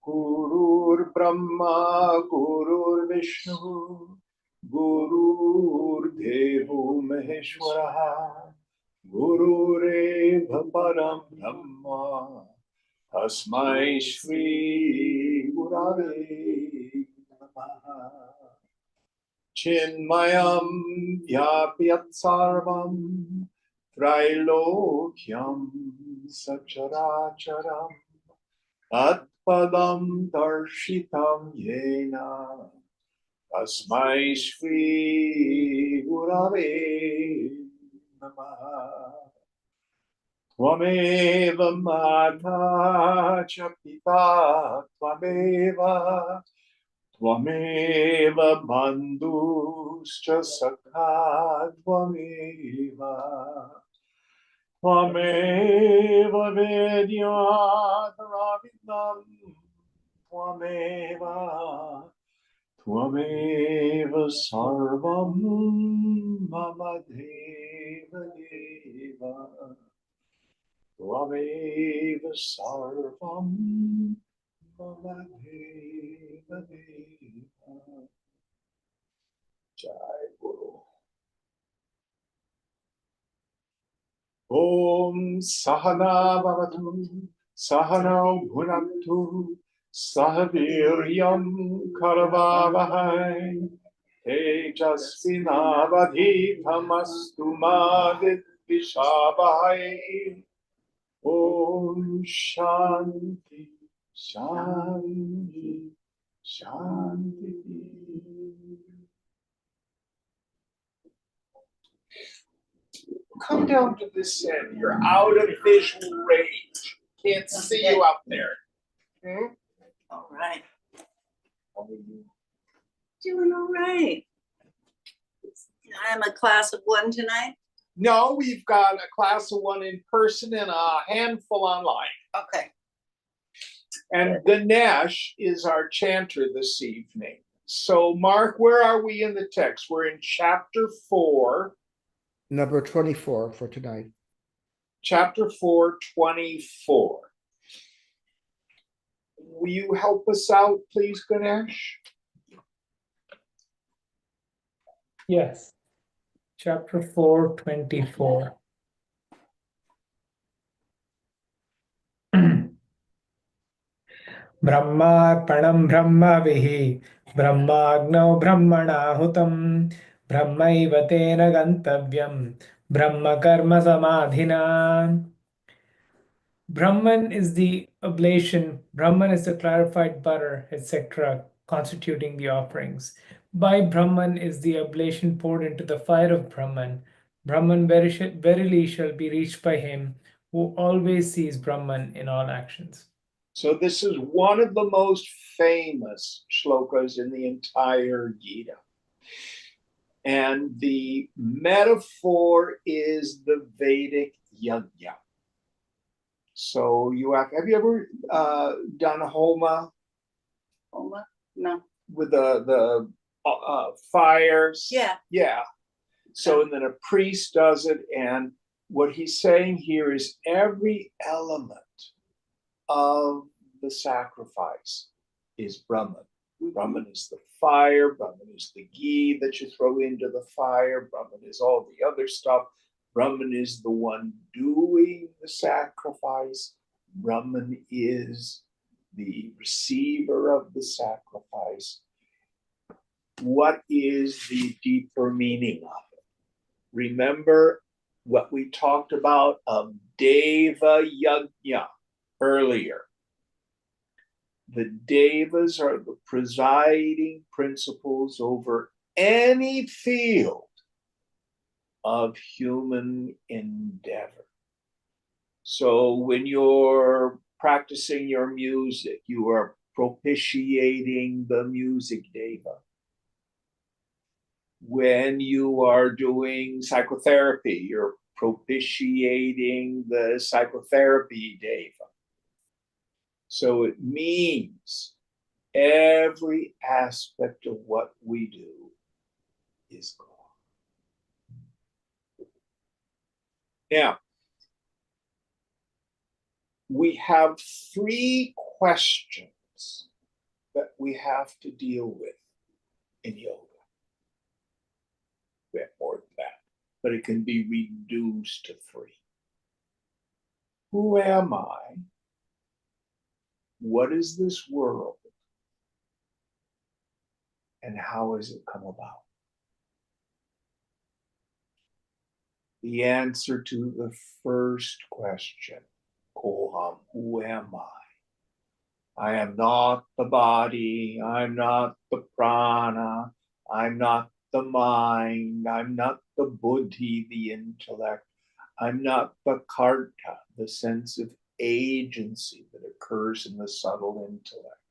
Gurur Brahma, Gurur Vishnu, Gurur Devo Maheshwara, Gurureva Param Brahma, Tasmai Shri Gurave Namaha. Chinmayam Vyapyat Sarvam Trailokyam Sacharacharam Atpadam Darshitam Yena Tasmai Shri Gurave Namaha. Tvameva Mata Cha Pita Tvameva Tvameva Bandhuscha Sakha Tvameva Tvameva Vedyadaravidam Tvameva Tvameva Sarvam Mama Deva Deva Tvameva Sarvam Mama Deva Deva. Jai Guru. Om Sahana Bhavatu Sahana Bhunaktu Sahaviryam Karavavahai Tejasvinavadhitamastu ma vidvishavahai. Om Shanti Shanti Shanti. Come down to this end. You're out of visual range. Can't see you out there. All right. Doing all right. I'm a class of one tonight. No, we've got a class of one in person and a handful online. Okay. And Ganesh is our chanter this evening. So, Mark, where are we in the text? We're in chapter 4. Number 24 for tonight. Chapter 4, 24. Will you help us out, please, Ganesh? Yes. Chapter 4, 24. Brahmarpanam Brahmavihi Brahmagno Brahmanahutam Brahmaiva tena gantavyam Brahma karma samadhina. Brahman is the oblation, Brahman is the clarified butter, etc., constituting the offerings. By Brahman is the oblation poured into the fire of Brahman. Brahman verily shall be reached by him who always sees Brahman in all actions. So this is one of the most famous shlokas in the entire Gita. And the metaphor is the Vedic yajna. So you have you ever done a homa? Homa? No. With the fires? Yeah. Yeah. So and then a priest does it, and what he's saying here is every element of the sacrifice is Brahman. Brahman is the fire, Brahman is the ghee that you throw into the fire, Brahman is all the other stuff. Brahman is the one doing the sacrifice. Brahman is the receiver of the sacrifice. What is the deeper meaning of it? Remember what we talked about of Deva Yajna earlier. The Devas are the presiding principles over any field of human endeavor. So when you're practicing your music, you are propitiating the music deva. When you are doing psychotherapy, you're propitiating the psychotherapy deva. So it means every aspect of what we do is God. Now, we have 3 questions that we have to deal with in yoga. We have more than that, but it can be reduced to 3. Who am I? What is this world? And how has it come about? The answer to the first question, Koham, who am I? I am not the body, I'm not the prana, I'm not the mind, I'm not the buddhi, the intellect, I'm not the karta, the sense of agency that occurs in the subtle intellect.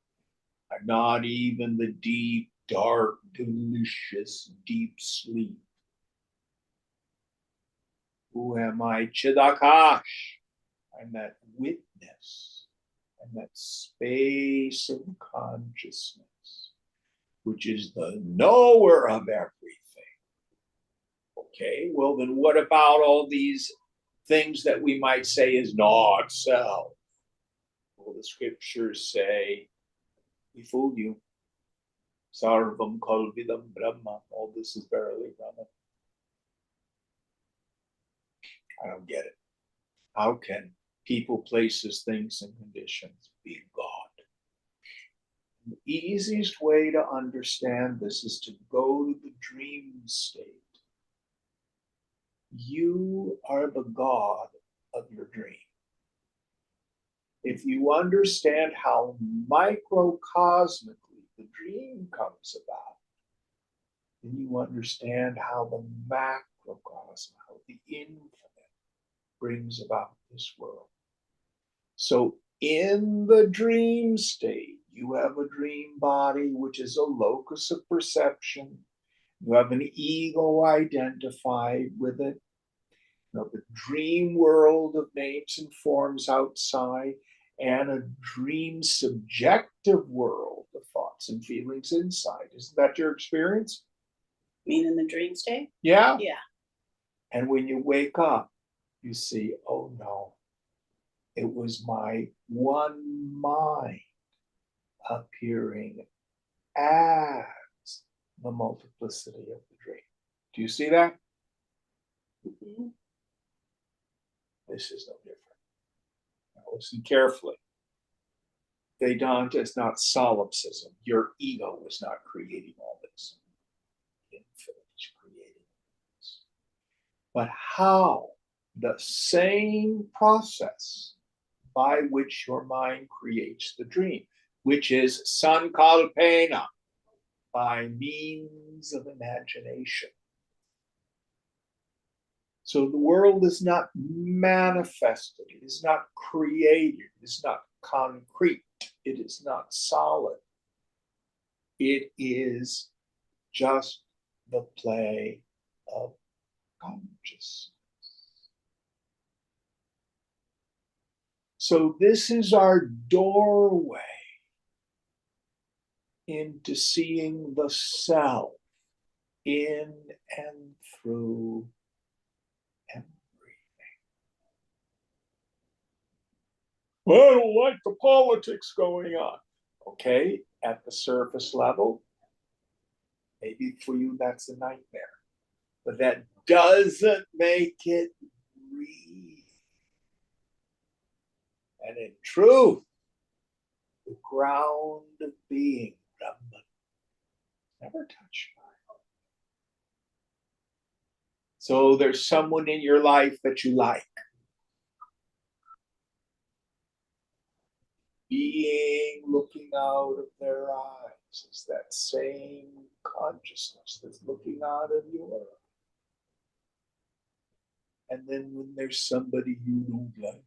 I'm not even the deep, dark, delicious, deep sleep. Who am I? Chidakash. I'm that witness. I'm that space of consciousness, which is the knower of everything. Okay, well then what about all these things that we might say is not self? Well, the scriptures say, we fooled you. Sarvam kalvidam brahma. All this is verily Brahma. I don't get it. How can people, places, things, and conditions be God? The easiest way to understand this is to go to the dream state. You are the God of your dream. If you understand how microcosmically the dream comes about, then you understand how the macrocosm, how the infinite brings about this world. So in the dream state, you have a dream body, which is a locus of perception. You have an ego identified with it. You have a dream world of names and forms outside, and a dream subjective world of thoughts and feelings inside. Isn't that your experience? Mean in the dream state? Yeah? Yeah. And when you wake up, you see, oh no, it was my one mind appearing as the multiplicity of the dream. Do you see that? Mm-hmm. This is no different. Now listen carefully. Vedanta is not solipsism. Your ego is not creating all this. Infinite is creating this. But how the same process by which your mind creates the dream, which is sankalpena, by means of imagination. So the world is not manifested, it is not created, it is not concrete, it is not solid. It is just the play of consciousness. So this is our doorway into seeing the self in and through everything. Well, I don't like the politics going on. Okay, at the surface level, maybe for you that's a nightmare, but that doesn't make it real. And in truth, the ground of being, Brahman, never touched by. So there's someone in your life that you like. Being looking out of their eyes is that same consciousness that's looking out of your eyes. And then when there's somebody you don't like,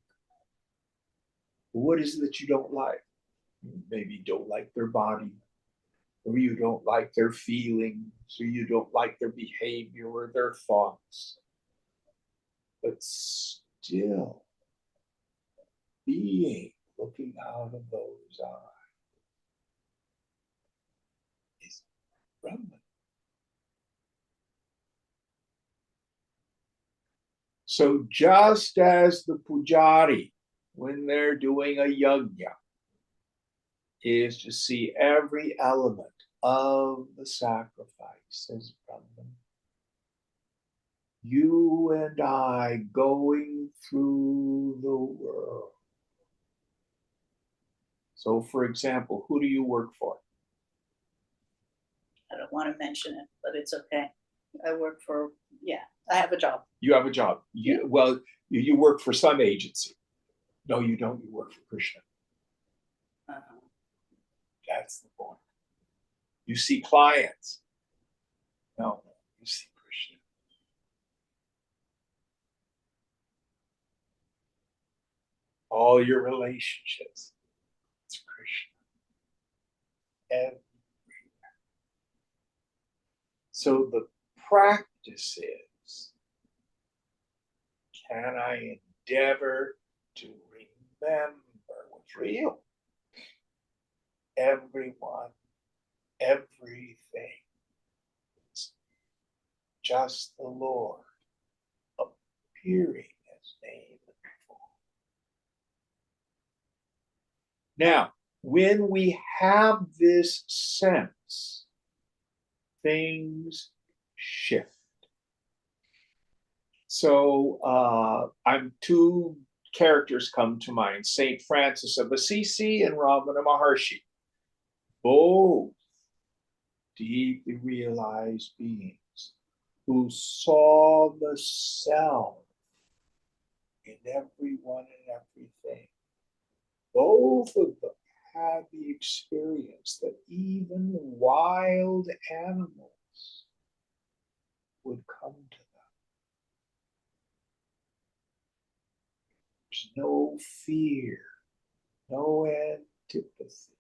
what is it that you don't like? maybe don't like their body, or you don't like their feelings, or you don't like their behavior or their thoughts. But still being, looking out of those eyes is Brahman. So just as the pujari, when they're doing a yajna, is to see every element of the sacrifice as Brahman, you and I going through the world. So, for example, who do you work for? I don't want to mention it, but it's okay. I work for, yeah, I have a job. You have a job. Well, you work for some agency. No, you don't. You work for Krishna. Uh-huh. That's the point. You see clients. No, you see Krishna. All your relationships. It's Krishna. Everywhere. So the practice is, can I endeavor to remember what's real? Everyone, everything. It's just the Lord appearing as name and form. Now, when we have this sense, things shift. So I'm two characters come to mind, Saint Francis of Assisi and Ramana Maharshi, both deeply realized beings who saw the self in everyone and everything. Both of them had the experience that even wild animals would come to them. There's no fear, no antipathy.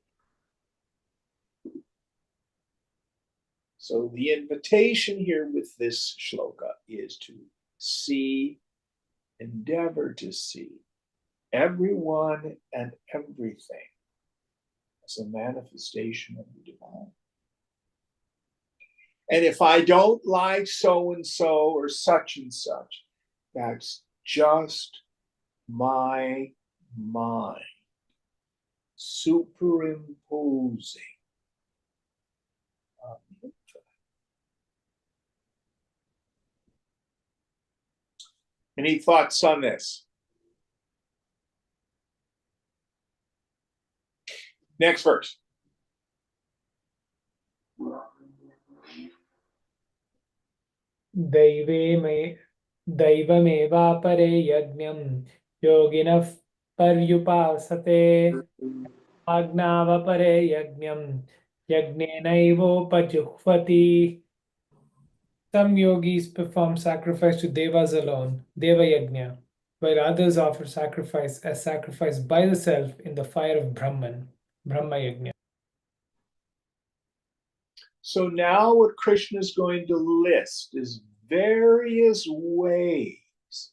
So the invitation here with this shloka is to see, endeavor to see everyone and everything as a manifestation of the divine. And if I don't like so and so or such and such, that's just my mind superimposing. Any thoughts on this? Next verse. दैवमेवापरे यज्ञं योगिनः पर्युपासते आज्ञावपरे यज्ञं यज्ञेनैवोपजुह्वति. Some yogis perform sacrifice to devas alone, Deva Yajna, while others offer sacrifice as sacrifice by the self in the fire of Brahman, Brahma Yajna. So now what Krishna is going to list is various ways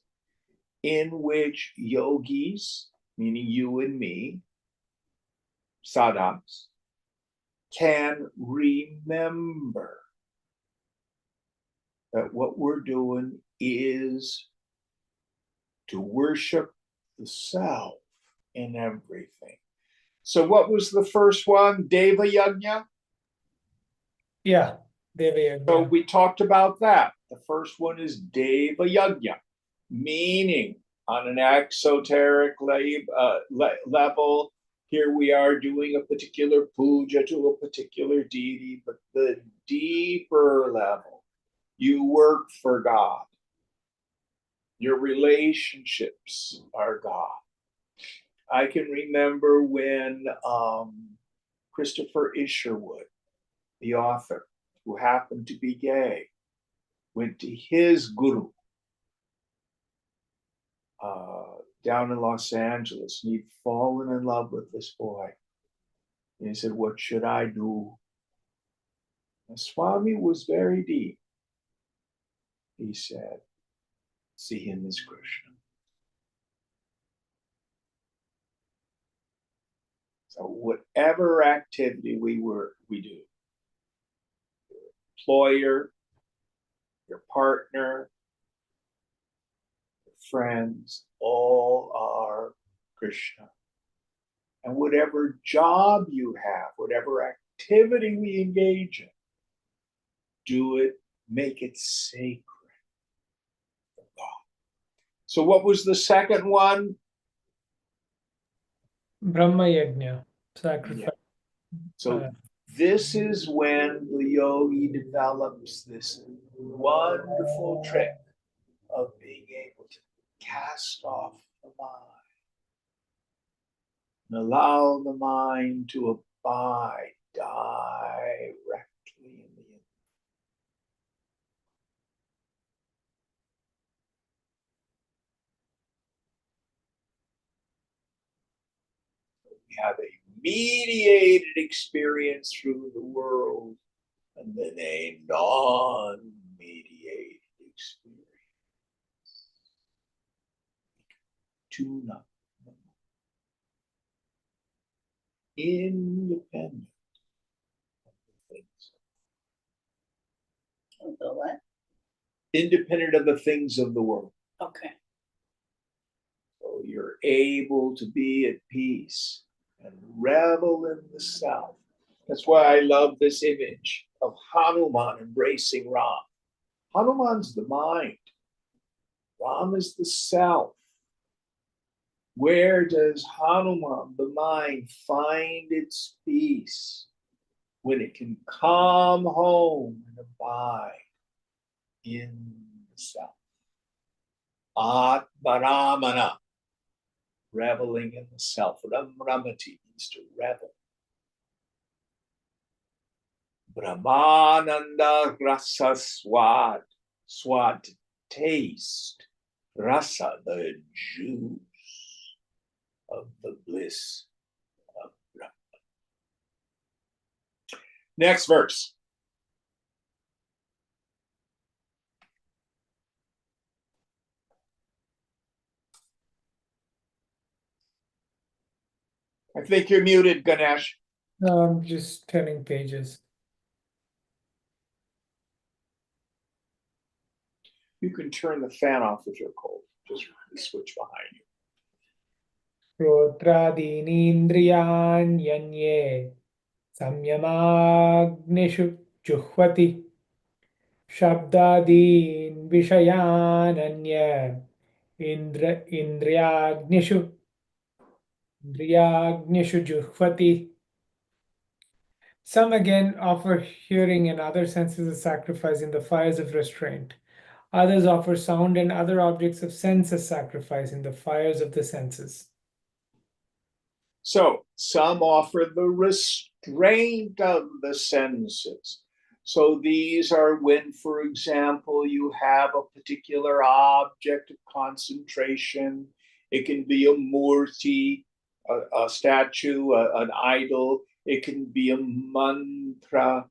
in which yogis, meaning you and me, sadhaks, can remember that what we're doing is to worship the self in everything. So what was the first one? Deva Yajna? Yeah, Deva Yajna. So we talked about that. The first one is Deva Yajna, meaning on an exoteric level, here we are doing a particular puja to a particular deity, but the deeper level, you work for God. Your relationships are God. I can remember when Christopher Isherwood, the author, who happened to be gay, went to his guru down in Los Angeles, and he'd fallen in love with this boy. And he said, what should I do? And Swami was very deep. He said, see him as Krishna. So whatever activity we do, your employer, your partner, your friends, all are Krishna. And whatever job you have, whatever activity we engage in, do it, make it sacred for God. So what was the second one? Brahma Yajna, sacrifice. Yeah. So this is when the yogi develops this wonderful trick of being able to cast off the mind and allow the mind to abide directly in the inner. We have a mediated experience through the world and then a non-mediated experience. Tune up. Independent of the things. Of the what? Independent of the things of the world. Okay. So you're able to be at peace and revel in the self. That's why I love this image of Hanuman embracing Ram. Hanuman's the mind. Ram is the self. Where does Hanuman, the mind, find its peace? When it can come home and abide in the self. Atmaramana, reveling in the self. Ramramati means to revel. Brahmananda rasa swad, swad, taste, rasa, the juice of the bliss of Brahman. Next verse. I think you're muted, Ganesh. No, I'm just turning pages. You can turn the fan off if you're cold. Just switch behind you. Shrotraadinindriyanyanye samyamagnishu juhvati shabdadin vishayananya indriyagnishu juhvati. Some again offer hearing and other senses as sacrifice in the fires of restraint. Others offer sound and other objects of sense as sacrifice in the fires of the senses. So some offer the restraint of the senses. So these are when, for example, you have a particular object of concentration. It can be a murti, a statue, an idol. It can be a mantra,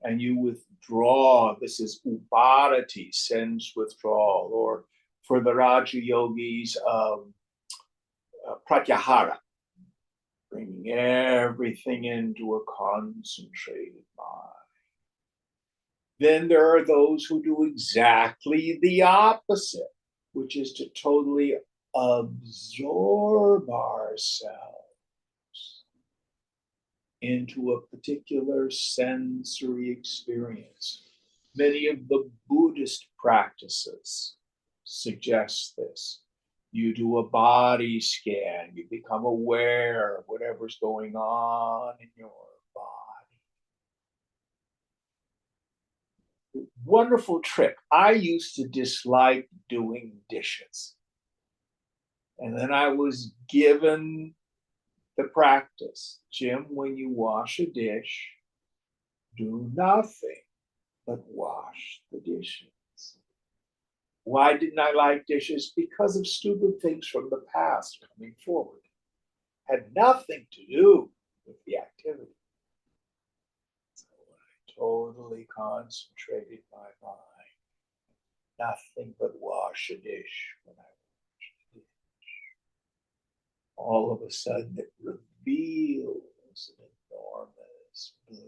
and you withdraw. This is uparati, sense withdrawal, or for the Raja Yogis, pratyahara, bringing everything into a concentrated mind. Then there are those who do exactly the opposite, which is to totally absorb ourselves into a particular sensory experience. Many of the Buddhist practices suggest this. You do a body scan, you become aware of whatever's going on in your body. Wonderful trick. I used to dislike doing dishes. And then I was given the practice. Jim, when you wash a dish, do nothing but wash the dishes. Why didn't I like dishes? Because of stupid things from the past coming forward. Had nothing to do with the activity. concentrated my mind. Nothing but wash a dish when I wash the dish. All of a sudden it reveals an enormous bliss.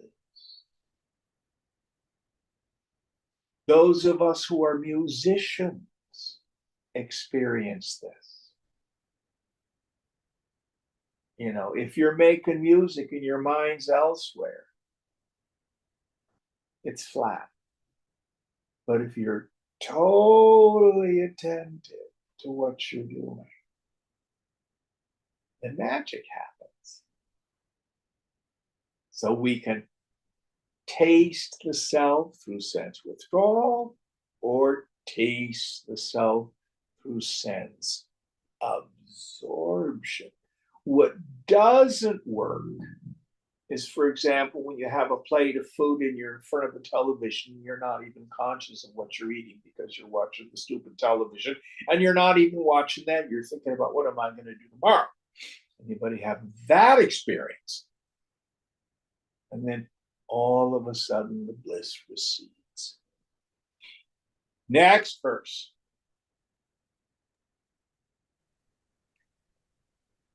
Those of us who are musicians experience this. You know, if you're making music and your mind's elsewhere, it's flat. But if you're totally attentive to what you're doing, the magic happens. So we can taste the self through sense withdrawal or taste the self through sense absorption. What doesn't work is, for example, when you have a plate of food and you're in front of the television, you're not even conscious of what you're eating because you're watching the stupid television, and you're not even watching that. You're thinking about, what am I going to do tomorrow? Anybody have that experience? And then all of a sudden the bliss recedes. Next verse.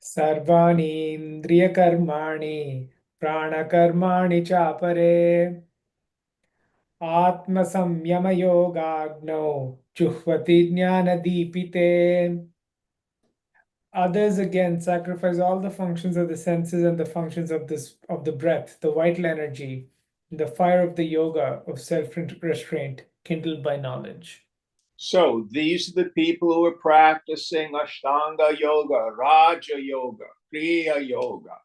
Sarvani indriya karmani prana karmani chapare atma samyama yogagno juhvati jnana deepite. Others again sacrifice all the functions of the senses and the functions of the breath, the vital energy, the fire of the yoga of self-restraint kindled by knowledge. So these are the people who are practicing Ashtanga Yoga, Raja Yoga, Kriya Yoga,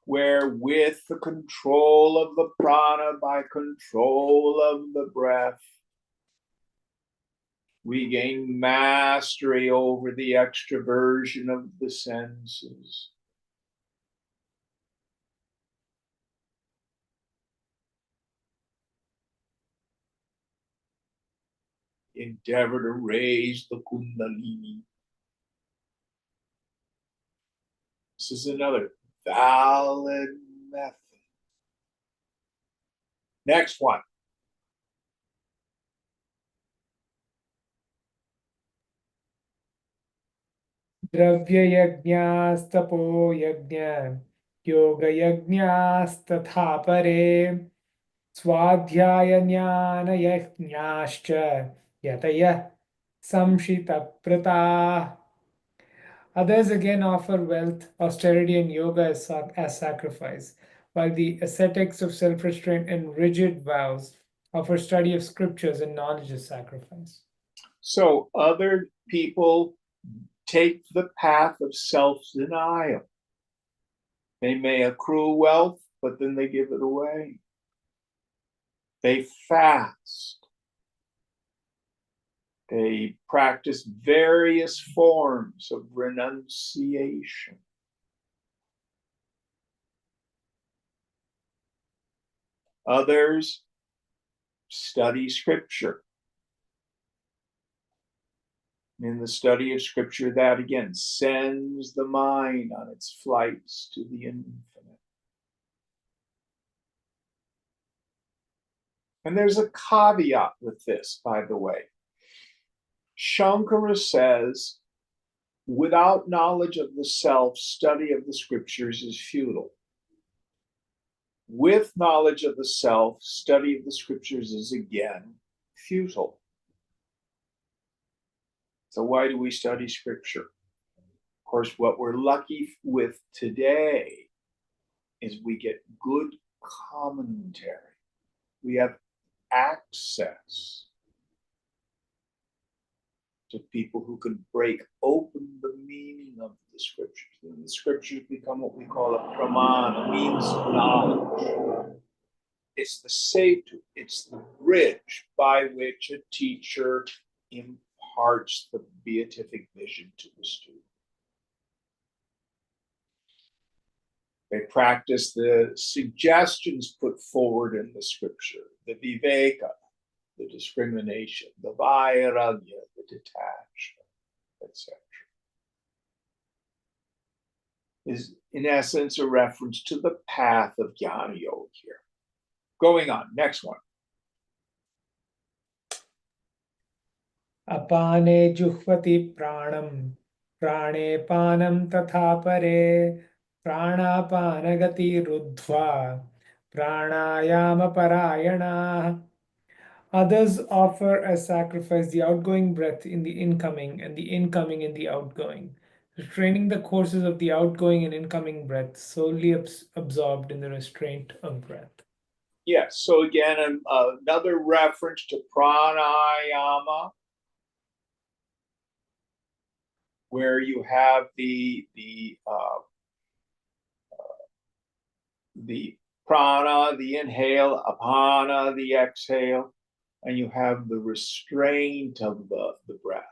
where with the control of the prana, by control of the breath, we gain mastery over the extroversion of the senses. Endeavor to raise the Kundalini. This is another valid method. Next one. Dravya yajnastapo yajna yoga yajnastatha pare swadhyaya jnana yajnascha yataya samshita prata. Others again offer wealth, austerity, and yoga as sacrifice, while the ascetics of self-restraint and rigid vows offer study of scriptures and knowledge as sacrifice. So other people take the path of self-denial. They may accrue wealth, but then they give it away. They fast. They practice various forms of renunciation. Others study scripture. In the study of scripture, that again sends the mind on its flights to the infinite. And there's a caveat with this, by the way. Shankara says, without knowledge of the self, study of the scriptures is futile. With knowledge of the self, study of the scriptures is again futile. So why do we study scripture? Of course, what we're lucky with today is we get good commentary. We have access to people who can break open the meaning of the scriptures. And the scriptures become what we call a pramana, means of knowledge. It's the setu, it's the bridge by which a teacher imparts the beatific vision to the student. They practice the suggestions put forward in the scripture, the viveka, the discrimination, the vairagya, the detachment, etc. Is in essence a reference to the path of jnana yoga here. Going on, next one. Apane juhvati pranam, prane panam tatha pare, pranapanagati ruddhva, pranayama parayana. Others offer as sacrifice the outgoing breath in the incoming and the incoming in the outgoing, restraining the courses of the outgoing and incoming breath, solely absorbed in the restraint of breath. Yes, so again, another reference to pranayama, where you have the prana, the inhale, apana, the exhale, and you have the restraint of the breath.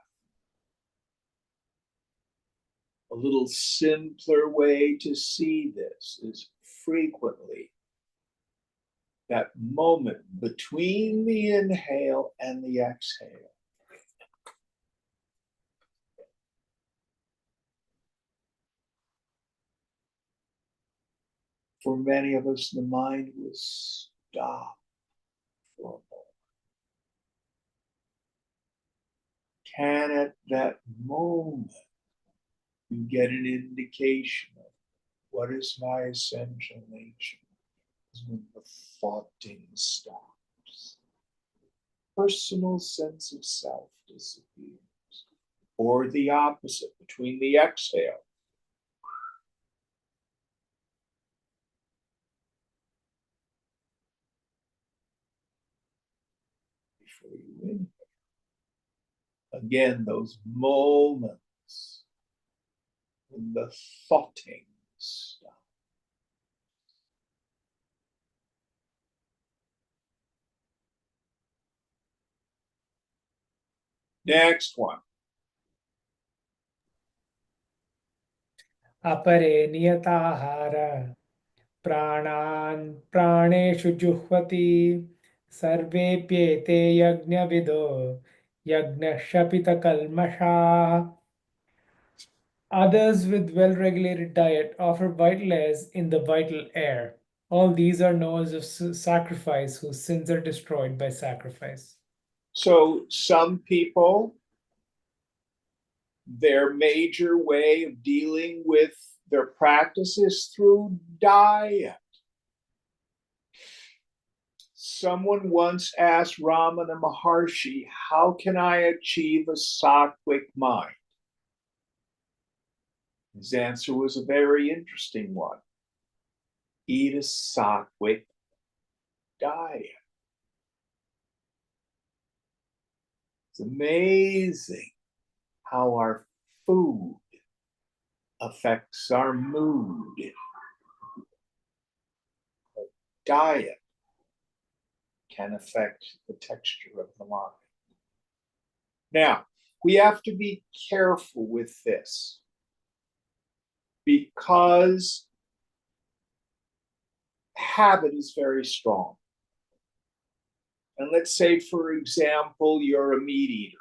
A little simpler way to see this is frequently that moment between the inhale and the exhale. For many of us, the mind will stop for a moment. Can at that moment you get an indication of what is my essential nature? Is when the thoughting stops. Personal sense of self disappears. Or the opposite, between the exhale. Before you inhale. Again, those moments when the thoughting stops. Next one. Apare niyatahara, pranan praneshu juhvati, sarvepyete yajnavido, yajnashapita kalmasha. Others with well-regulated diet offer vital airs in the vital air. All these are known as sacrifice, whose sins are destroyed by sacrifice. So some people, their major way of dealing with their practice is through diet. Someone once asked Ramana Maharshi, how can I achieve a sattvic mind? His answer was a very interesting one. Eat a sattvic diet. It's amazing how our food affects our mood. Our diet can affect the texture of the mind. Now, we have to be careful with this because habit is very strong. And let's say, for example, you're a meat eater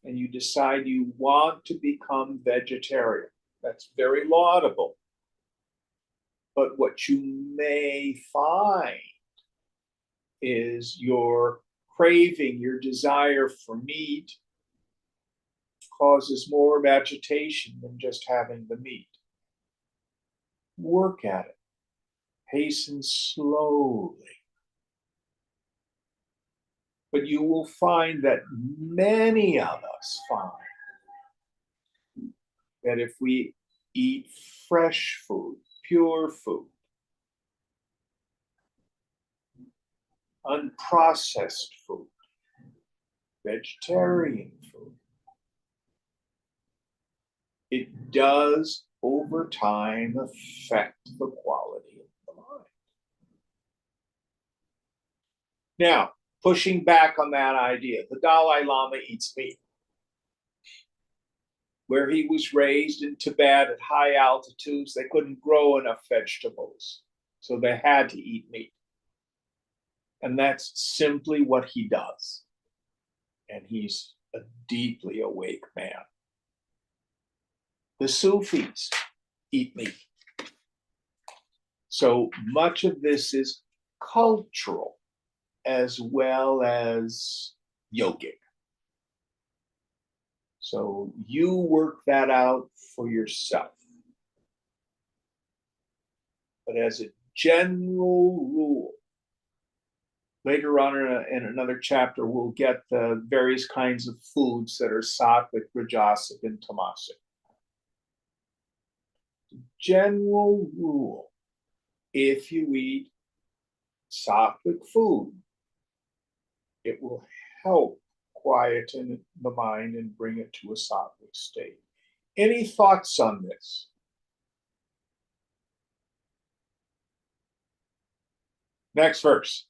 and you decide you want to become vegetarian. That's very laudable. But what you may find is your craving, your desire for meat causes more agitation than just having the meat. Work at it. Hasten slowly. But you will find that many of us find that if we eat fresh food, pure food, unprocessed food, vegetarian food, it does over time affect the quality of the mind. Now, pushing back on that idea, the Dalai Lama eats meat. Where he was raised in Tibet at high altitudes, they couldn't grow enough vegetables, so they had to eat meat. And that's simply what he does. And he's a deeply awake man. The Sufis eat meat. So much of this is cultural as well as yogic. So you work that out for yourself. But as a general rule, later on in another chapter, we'll get the various kinds of foods that are sattvic, rajasic, and tamasic. General rule, if you eat sattvic food, it will help quieten the mind and bring it to a sattvic state. Any thoughts on this? Next verse.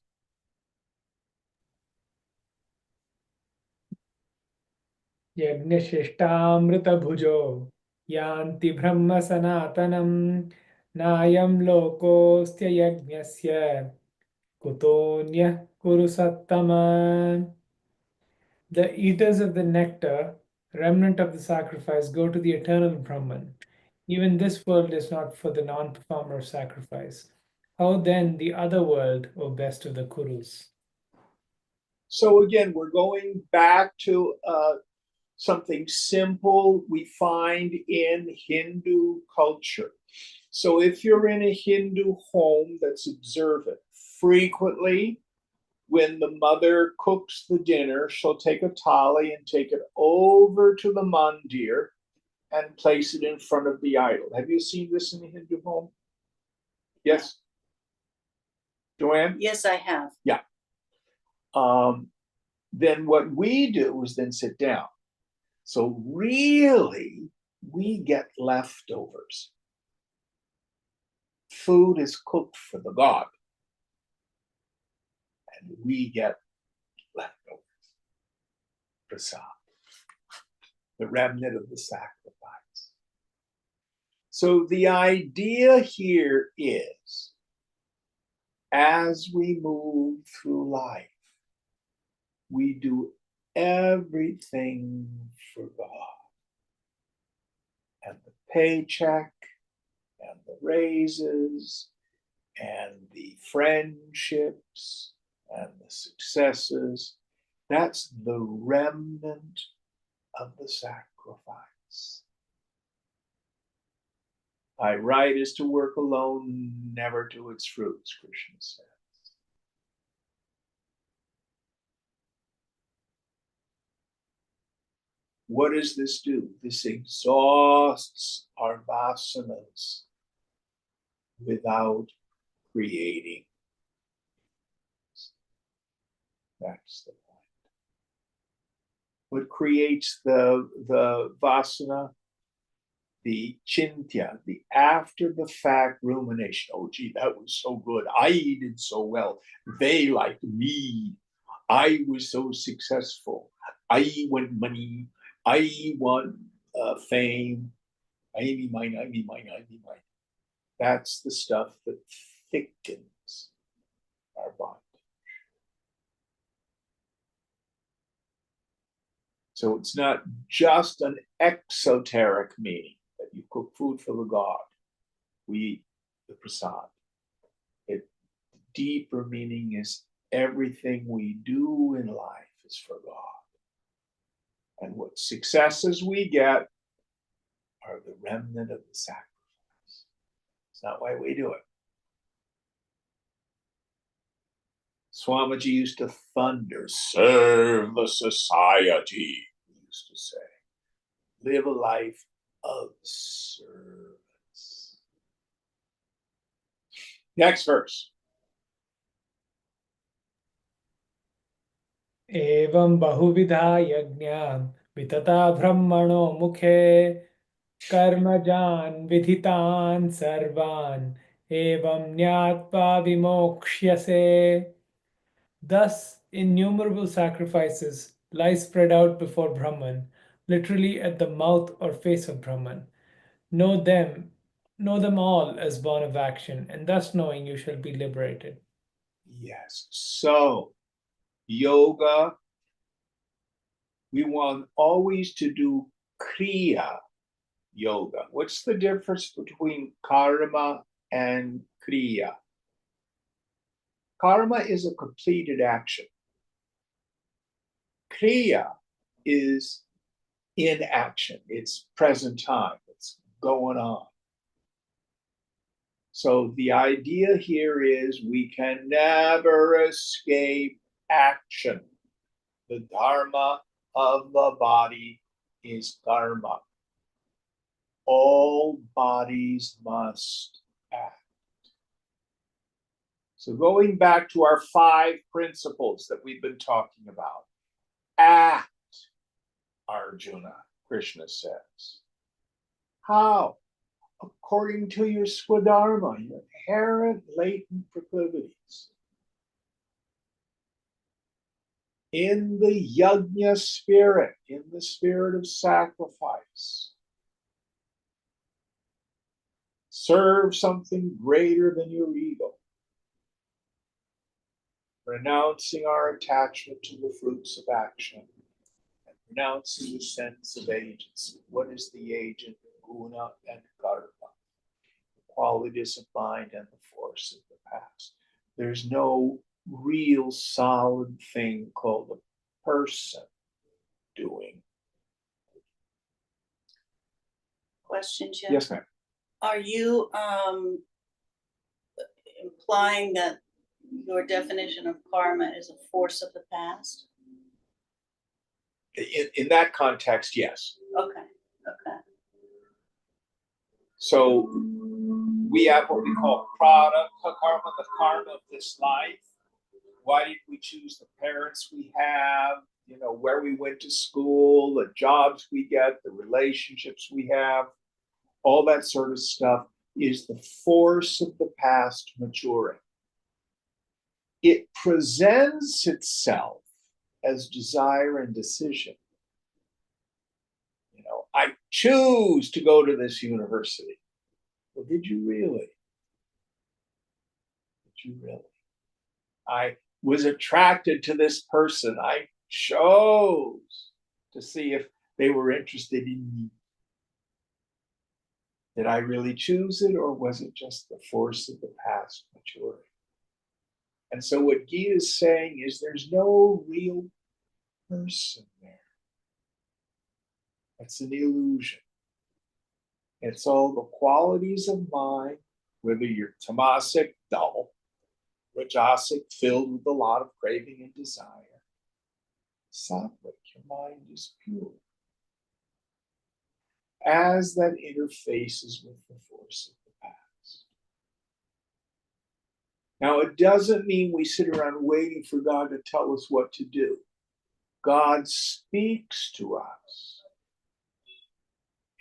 यज्ञशिष्टामृतभुजो यान्ति ब्रह्म सनातनम् नायं लोकोऽस्त्य यज्ञस्य कुतोऽन्यः कुरु सत्तमा. The eaters of the nectar, remnant of the sacrifice, go to the eternal Brahman. Even this world is not for the non-performer of sacrifice. How then the other world, O best of the Kurus? So again, we're going back to something simple we find in Hindu culture. So if you're in a Hindu home that's observant, frequently when the mother cooks the dinner, she'll take a thali and take it over to the mandir and place it in front of the idol. Have you seen this in a Hindu home? Yes? Joanne? Yes, I have. Yeah. Then what we do is then sit down. So really, we get leftovers. Food is cooked for the god, and we get leftovers. Prasad, the remnant of the sacrifice. So the idea here is, as we move through life, we do everything for God. And the paycheck, and the raises, and the friendships, and the successes, that's the remnant of the sacrifice. Thy right is to work alone, never to its fruits, Krishna says. What does this do? This exhausts our vasanas without creating. That's the point. What creates the vasana? The chintya, the after the fact rumination. Oh, gee, that was so good. I did so well. They liked me. I was so successful. I want money. I want fame. I need mine. I need mine. I need mine. That's the stuff that thickens our bond. So it's not just an exoteric meaning that you cook food for the god. We eat the prasad. The deeper meaning is everything we do in life is for God. And what successes we get are the remnant of the sacrifice. It's not why we do it. Swamiji used to thunder, serve the society, he used to say. Live a life of service. Next verse. एवं बहुविधा यज्ञा वितता ब्रह्मणो मुखे कर्मजान् विधितान् सर्वान् एवं ज्ञात्वा विमोक्ष्यसे. Thus, innumerable sacrifices lie spread out before Brahman, literally at the mouth or face of Brahman. Know them all as born of action, and thus knowing you shall be liberated. Yes. So, yoga, we want always to do kriya yoga. What's the difference between karma and kriya? Karma is a completed action. Kriya is in action. It's present time. It's going on. So the idea here is we can never escape action. The dharma of the body is karma. All bodies must act. So going back to our 5 principles that we've been talking about, act, Arjuna, Krishna says. How? According to your swadharma, your inherent latent proclivities. In the yajna spirit, in the spirit of sacrifice. Serve something greater than your ego. Renouncing our attachment to the fruits of action. And renouncing the sense of agency. What is the agent? Guna and karma. The qualities of mind and the force of the past. There's no real solid thing called a person doing. Question, Jim. Yes, ma'am. Are you implying that your definition of karma is a force of the past? In that context, yes. Okay, okay. So we have what we call product karma, the karma of this life. Why did we choose the parents we have? You know, where we went to school, the jobs we get, the relationships we have, all that sort of stuff is the force of the past maturing. It presents itself as desire and decision. You know, I choose to go to this university. Well, did you really? Did you really? I was attracted to this person. I chose to see if they were interested in me. Did I really choose it, or was it just the force of the past maturing? And so what Gita is saying is there's no real person there. It's an illusion. It's all the qualities of mind, whether you're tamasic, dull, rajasic, filled with a lot of craving and desire. Sattvic, your mind is pure. As that interfaces with the force of the past. Now, it doesn't mean we sit around waiting for God to tell us what to do. God speaks to us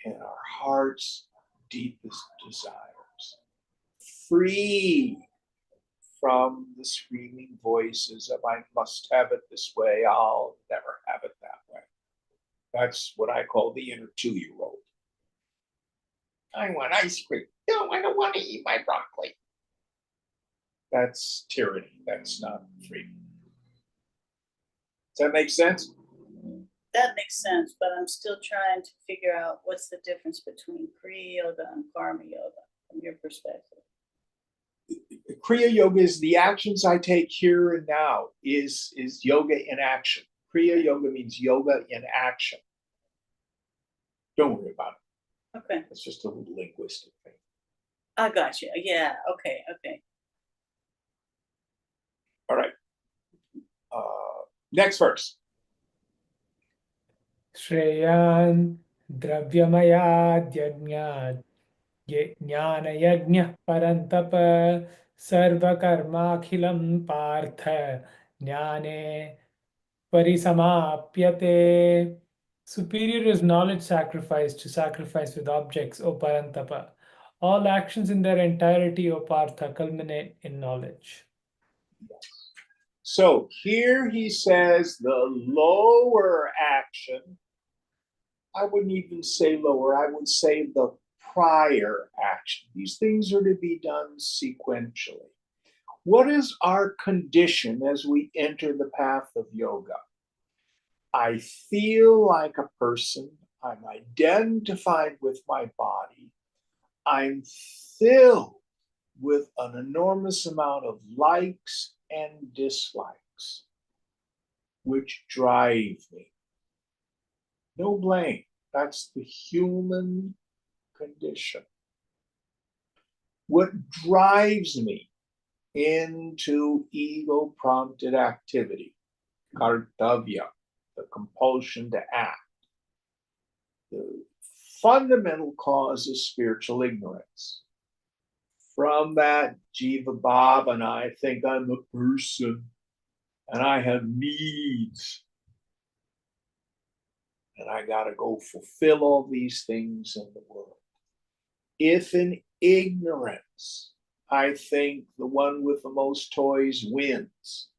in our heart's deepest desires, free from the screaming voices of I must have it this way, I'll never have it that way. That's what I call the inner 2-year-old. I want ice cream. No, I don't want to eat my broccoli. That's tyranny. That's not freedom. Does that make sense? That makes sense, but I'm still trying to figure out what's the difference between Kriya Yoga and Karma Yoga from your perspective. Kriya Yoga is the actions I take here and now, is yoga in action. Kriya Yoga means yoga in action. Don't worry about it. Okay. It's just a little linguistic thing. I got you. Yeah. Okay. Okay. All right. Next verse. Shreyan dravyamaya yajnat jnana yajna parantapa sarva karma akhilam partha jnane parisamapyate. Superior is knowledge sacrifice to sacrifice with objects, O Parantapa. All actions in their entirety, O Partha, culminate in knowledge. So here he says the lower action, I wouldn't even say lower, I would say the prior action. These things are to be done sequentially. What is our condition as we enter the path of yoga? I feel like a person, I'm identified with my body, I'm filled with an enormous amount of likes and dislikes, which drive me. No blame, That's the human condition. What drives me into ego-prompted activity, kartavya, the compulsion to act, the fundamental cause is spiritual ignorance. From that jiva bhavana, I think I'm a person and I have needs. And I got to go fulfill all these things in the world. If in ignorance, I think the one with the most toys wins.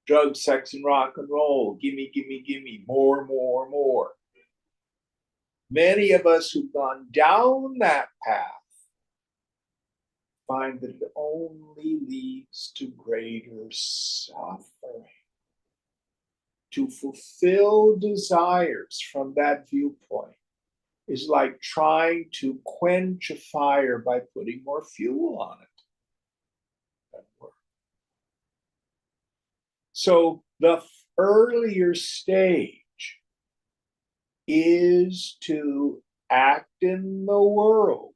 Drugs, sex, and rock and roll. Gimme, gimme, gimme. More, more, more. Many of us who've gone down that path find that it only leads to greater suffering. To fulfill desires from that viewpoint is like trying to quench a fire by putting more fuel on it. Doesn't work. So the earlier stage is to act in the world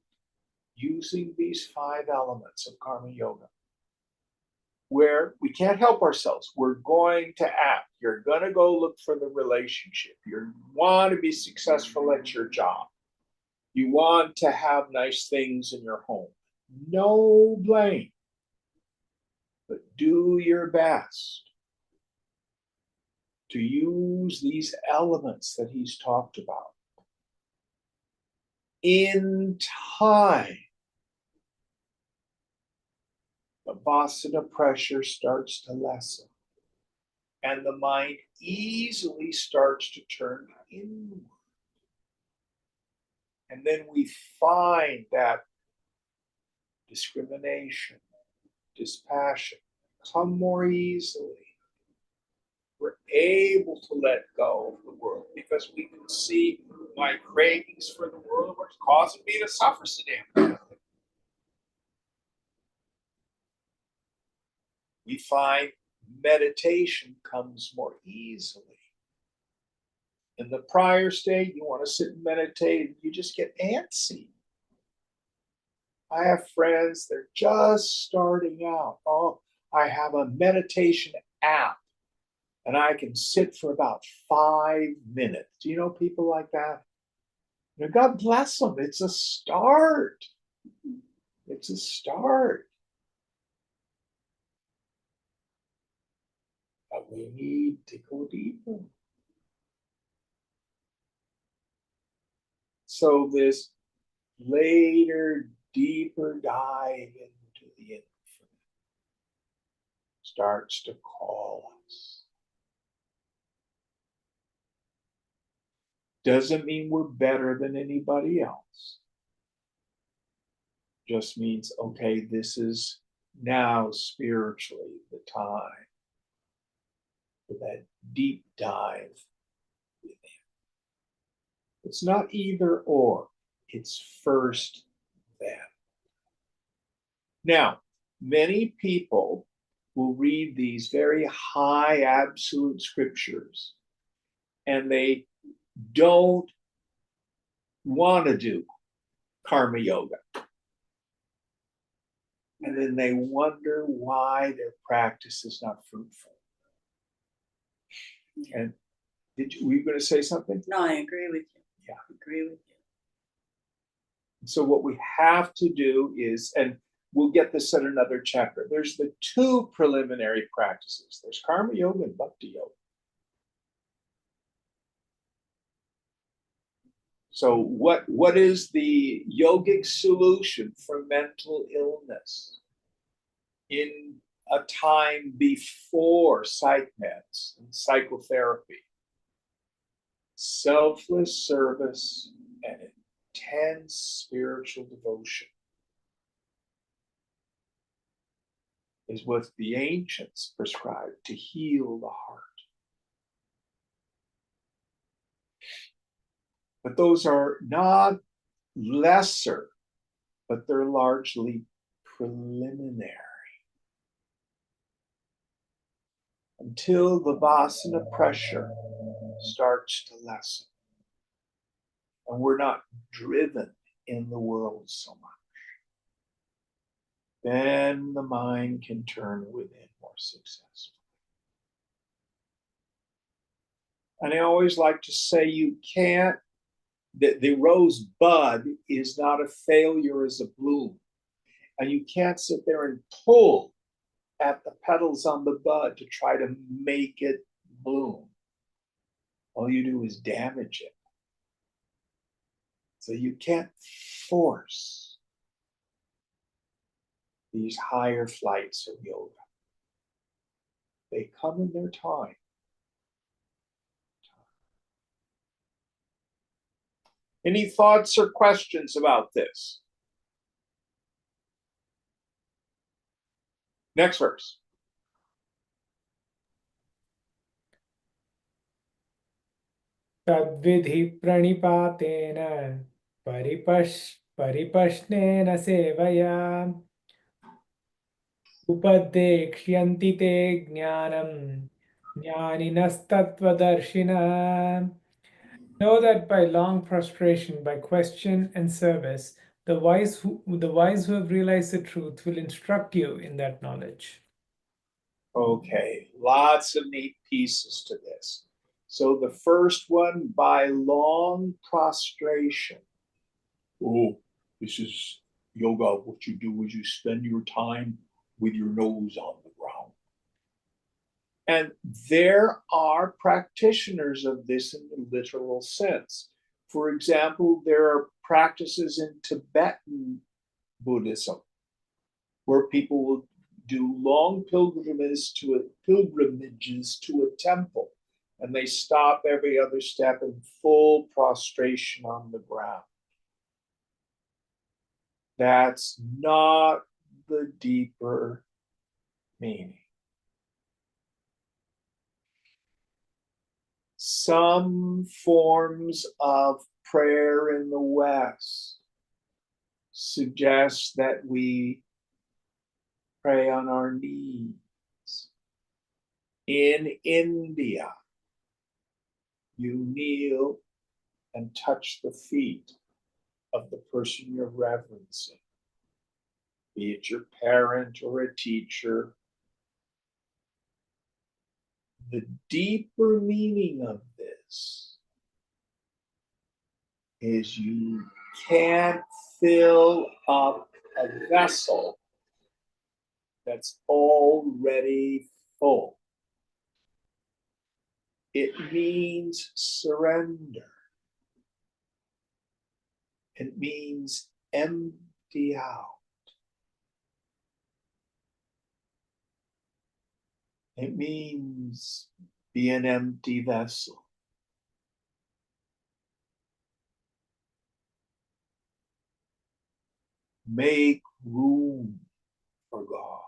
using these 5 elements of karma yoga, where we can't help ourselves. We're going to act. You're going to go look for the relationship. You want to be successful at your job. You want to have nice things in your home. No blame, but do your best to use these elements that he's talked about. In time, the vasana pressure starts to lessen, and the mind easily starts to turn inward. And then we find that discrimination, dispassion come more easily. We're able to let go of the world because we can see my cravings for the world are causing me to suffer so damn badly. We find meditation comes more easily. In the prior state, you want to sit and meditate, and you just get antsy. I have friends, they're just starting out. Oh, I have a meditation app, and I can sit for about 5 minutes. Do you know people like that? You know, God bless them. It's a start. It's a start. But we need to go deeper. So this later, deeper dive into the infinite starts to call us. Doesn't mean we're better than anybody else. Just means, okay, this is now spiritually the time for that deep dive within. It's not either or, it's first then. Now, many people will read these very high absolute scriptures and they don't want to do karma yoga. And then they wonder why their practice is not fruitful. And were you going to say something? No, I agree with you. Yeah. I agree with you. So what we have to do is, and we'll get this in another chapter, there's the 2 preliminary practices. There's karma yoga and bhakti yoga. So what is the yogic solution for mental illness in a time before psych meds and psychotherapy? Selfless service and intense spiritual devotion is what the ancients prescribed to heal the heart. But those are not lesser, but they're largely preliminary. Until the vasana pressure starts to lessen. and we're not driven in the world so much, then the mind can turn within more successfully. And I always like to say you can't, the rose bud is not a failure as a bloom. And you can't sit there and pull at the petals on the bud to try to make it bloom. All you do is damage it. So you can't force these higher flights of yoga. They come in their time. Any thoughts or questions about this? Next verse. तद्विधि प्रणिपातेन परिपश्नेन सेवया उपदेक्ष्यन्ति ते ज्ञानं ज्ञानिनस्तत्त्वदर्शिनः. Know that by long prostration, by question and service, the wise who have realized the truth will instruct you in that knowledge. Okay, lots of neat pieces to this. So the first one, by long prostration. Oh, this is yoga. What you do is you spend your time with your nose on the ground. And there are practitioners of this in the literal sense. For example, there are practices in Tibetan Buddhism where people will do long pilgrimages to a temple, and they stop every other step in full prostration on the ground. That's not the deeper meaning. Some forms of prayer in the West suggest that we pray on our knees. In India, you kneel and touch the feet of the person you're reverencing, be it your parent or a teacher. The deeper meaning of this is you can't fill up a vessel that's already full. It means surrender. It means empty out. It means be an empty vessel. Make room for God.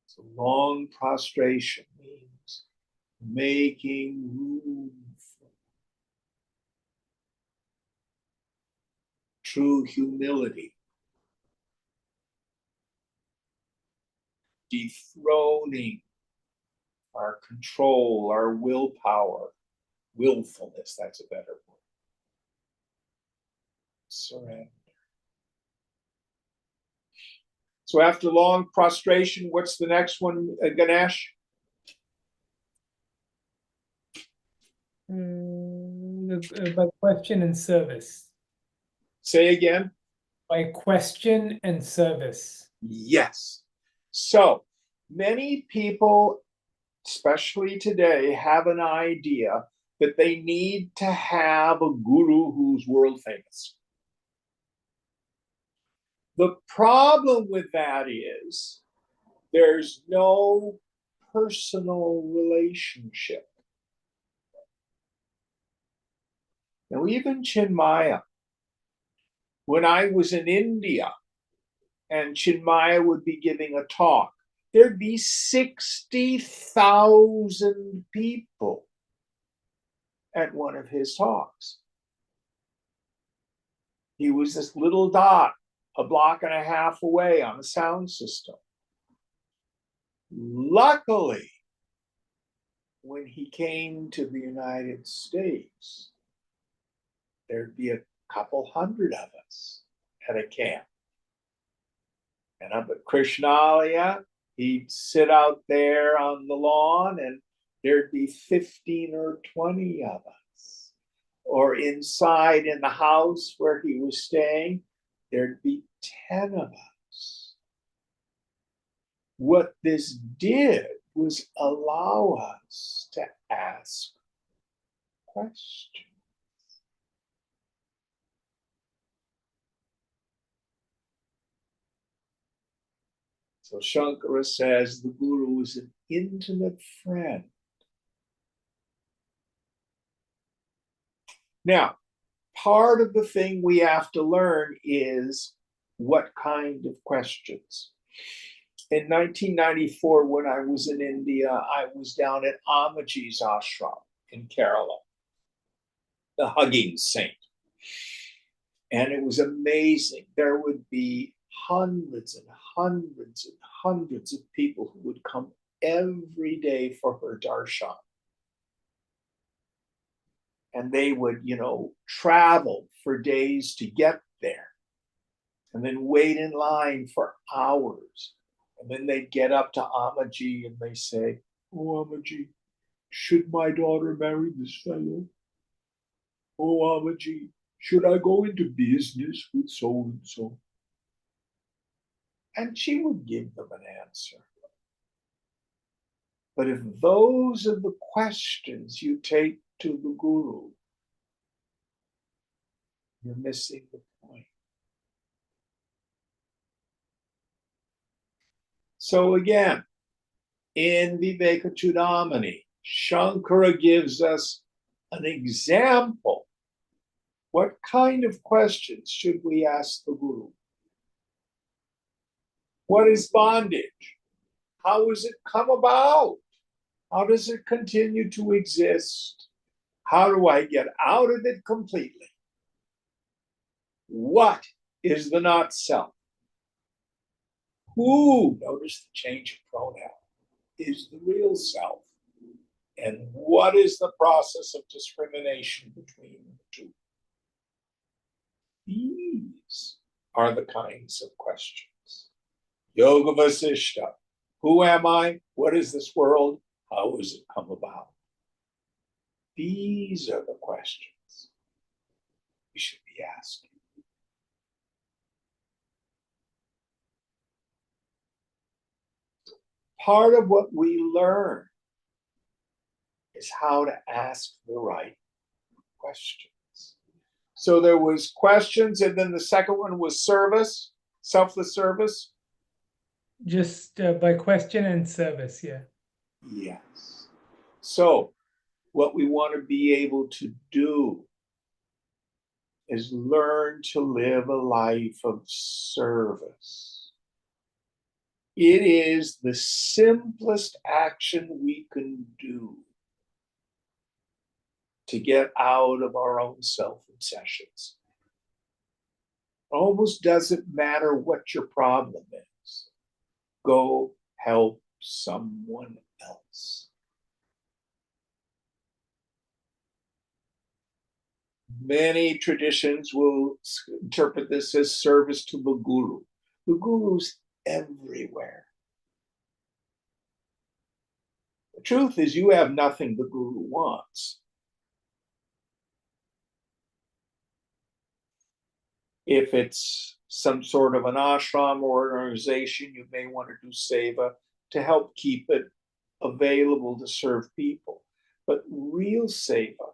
So long prostration means making room for true humility, dethroning our control, our willpower, willfulness, that's a better word. Surrender. So after long prostration, what's the next one, Ganesh? By question and service. Say again. By question and service. Yes. So many people, especially today, have an idea that they need to have a guru who's world famous. The problem with that is there's no personal relationship. Now, even Chinmaya, when I was in India and Chinmaya would be giving a talk, there'd be 60,000 people at one of his talks. He was this little dot a block and a half away on a sound system. Luckily, when he came to the United States, there'd be a couple hundred of us at a camp. And up at Krishnalaya, he'd sit out there on the lawn and there'd be 15 or 20 of us. Or inside in the house where he was staying, there'd be 10 of us. What this did was allow us to ask questions. So Shankara says the Guru is an intimate friend. Now, part of the thing we have to learn is what kind of questions. In 1994, when I was in India, I was down at Amaji's ashram in Kerala, the hugging saint. And it was amazing. There would be hundreds and hundreds and hundreds of people who would come every day for her darshan. And they would, travel for days to get there and then wait in line for hours. And then they'd get up to Amaji and they say, "Oh, Amaji, should my daughter marry this fellow? Oh, Amaji, should I go into business with so-and-so?" And she would give them an answer. But if those are the questions you take to the Guru, you're missing the point. So again, in Vivekachudamani, Shankara gives us an example. What kind of questions should we ask the Guru? What is bondage? How has it come about? How does it continue to exist? How do I get out of it completely? What is the not self? Who, notice the change of pronoun, is the real self? And what is the process of discrimination between the two? These are the kinds of questions. Yoga Vasishta. Who am I? What is this world? How has it come about? These are the questions we should be asking. Part of what we learn is how to ask the right questions. So there was questions, and then the second one was service, selfless service. Just by question and service, yeah. Yes. So what we want to be able to do is learn to live a life of service. It is the simplest action we can do to get out of our own self-obsessions. It almost doesn't matter what your problem is. Go help someone else. Many traditions will interpret this as service to the Guru. The Guru's everywhere. The truth is, you have nothing the Guru wants. If it's some sort of an ashram or an organization, you may want to do seva to help keep it available to serve people. But real seva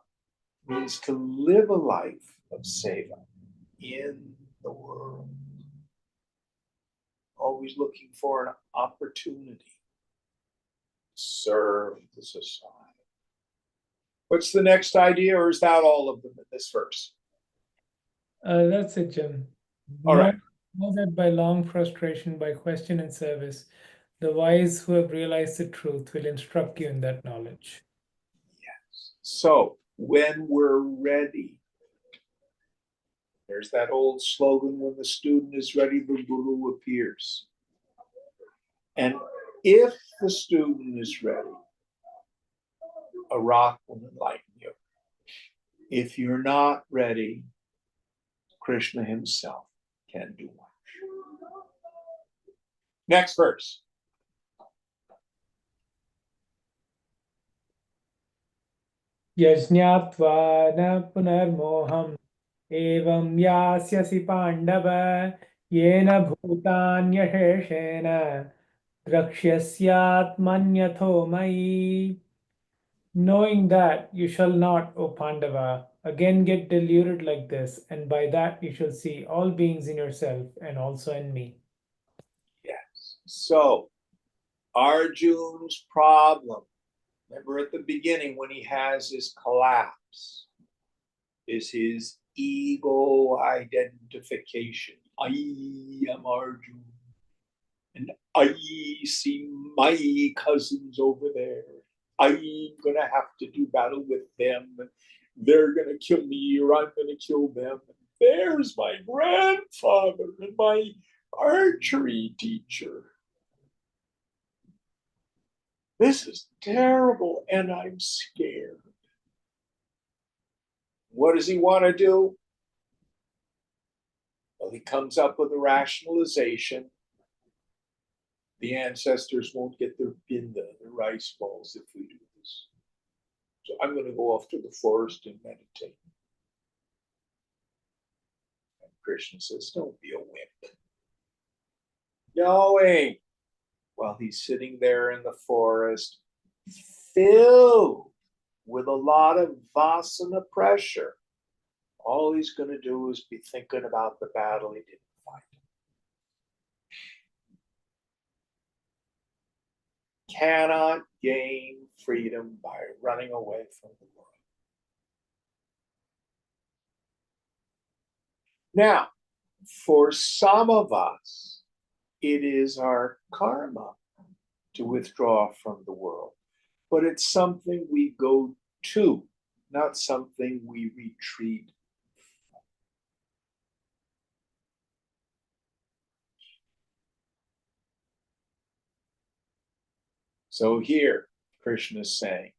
means to live a life of seva in the world. Always looking for an opportunity to serve the society. What's the next idea, or is that all of them in this verse? That's it, Jim. All right. Know that by long prostration, by question and service, the wise who have realized the truth will instruct you in that knowledge. Yes. So when we're ready There's that old slogan, when the student is ready, the guru appears. And if the student is ready, a rock will enlighten you. If you're not ready, Krishna himself can do much. Next verse. यज्ञात्वा न पुनर्मोहम् एवं यास्यसि पाण्डव येन भूतान्यशेषेण द्रक्ष्यस्यात्मन्यथो मयि. Knowing that you shall not, O Pandava, again get deluded like this, and by that you shall see all beings in yourself and also in me. Yes. So, Arjun's problem, remember at the beginning when he has his collapse, is his ego identification. I am Arjun, and I see my cousins over there. I'm gonna have to do battle with them, and they're gonna kill me, or I'm gonna kill them. There's my grandfather and my archery teacher. This is terrible, and I'm scared. What does he want to do? Well, he comes up with a rationalization. The ancestors won't get their binda, their rice balls, if we do this. So I'm going to go off to the forest and meditate. And Krishna says, don't be a wimp. Knowing, while he's sitting there in the forest, filled with a lot of vasana pressure, all he's going to do is be thinking about the battle he didn't fight. Cannot gain freedom by running away from the world. Now, for some of us, it is our karma to withdraw from the world, but it's something we go to, not something we retreat. So here, Krishna is saying,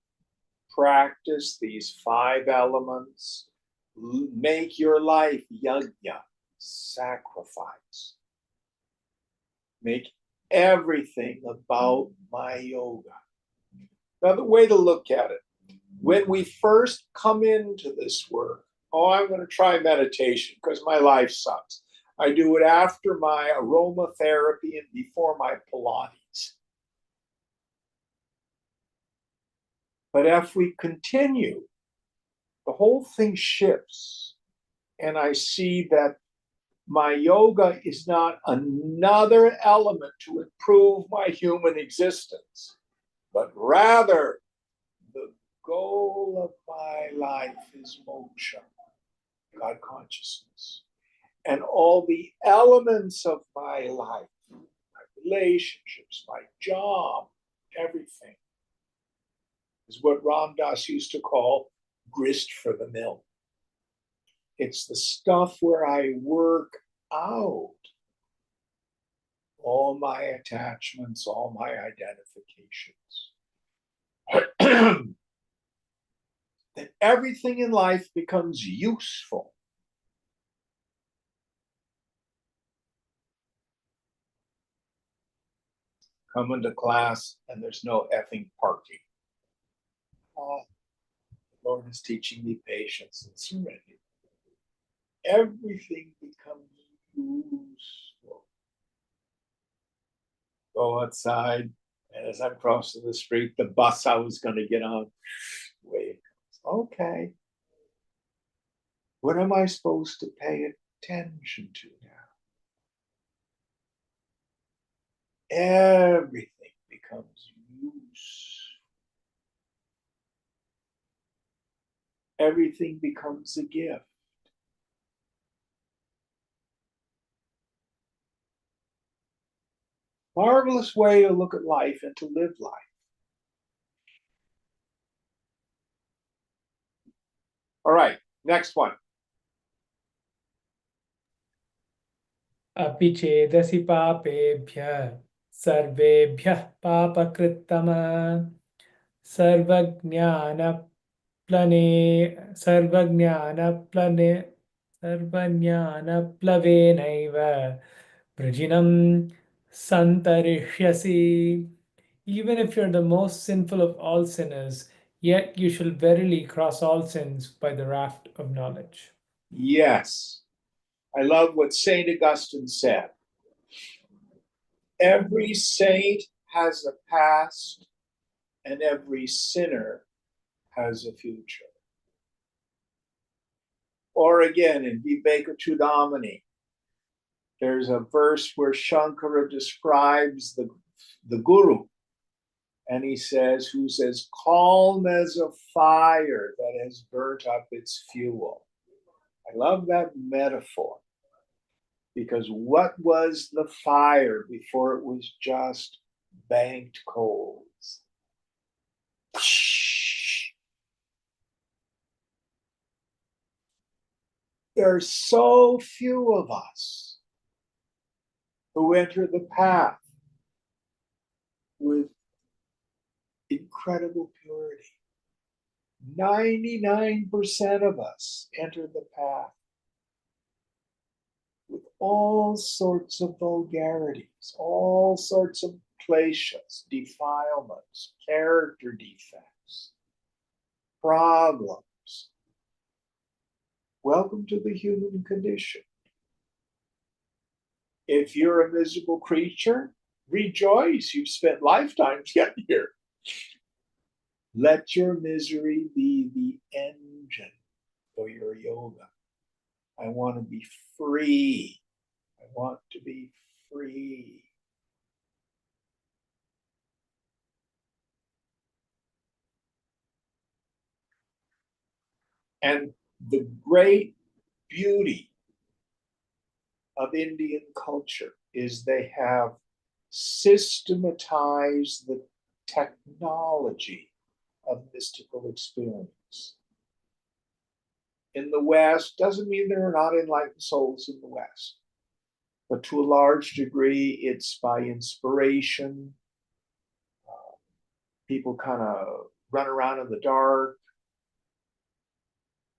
practice these 5 elements, make your life yajna, sacrifice. Make everything about my yoga. Now, the way to look at it, when we first come into this work, I'm going to try meditation because my life sucks. I do it after my aromatherapy and before my Pilates. But if we continue, the whole thing shifts. And I see that my yoga is not another element to improve my human existence, but rather the goal of my life is moksha, God consciousness. And all the elements of my life, my relationships, my job, everything, is what Ram Dass used to call grist for the mill. It's the stuff where I work out all my attachments, all my identifications. That everything in life becomes useful. Come into class and there's no effing parking. Oh, the Lord is teaching me patience and serenity. Everything becomes useful. Go outside, and as I'm crossing the street, the bus I was going to get on, wait, okay. What am I supposed to pay attention to now? Everything becomes use. Everything becomes a gift. Marvelous way to look at life and to live life. All right, next one. अपि चेदसि पापेभ्यः सर्वेभ्यः पापकृत्तम सर्वज्ञानप्लने सर्वज्ञानप्लने सर्वज्ञानप्लवेनैव वृजिनं सन्तरिष्यसि. Even if you're the most sinful of all sinners, yet you shall verily cross all sins by the raft of knowledge. Yes. I love what St. Augustine said. Every saint has a past, and every sinner has a future. Or again, in Viveka Chudamani, there's a verse where Shankara describes the Guru, and he says, who's as calm as a fire that has burnt up its fuel. I love that metaphor, because what was the fire before it was just banked coals? There are so few of us who enter the path with incredible purity. 99% of us enter the path with all sorts of vulgarities, all sorts of kleshas, defilements, character defects, problems. Welcome to the human condition. If you're a miserable creature, rejoice. You've spent lifetimes getting here. Let your misery be the engine for your yoga. I want to be free. I want to be free. And the great beauty of Indian culture is they have systematized the technology of mystical experience. In the West, doesn't mean there are not enlightened souls in the West, but to a large degree, it's by inspiration. People kind of run around in the dark.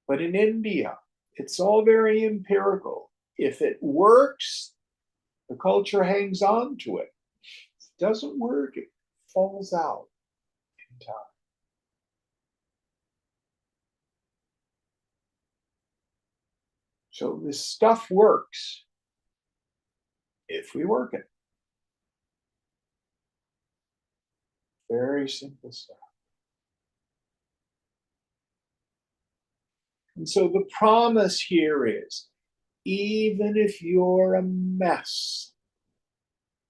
But in India, it's all very empirical. If it works, the culture hangs on to it. If it doesn't work, it falls out in time. So this stuff works if we work it. Very simple stuff. And so the promise here is, even if you're a mess,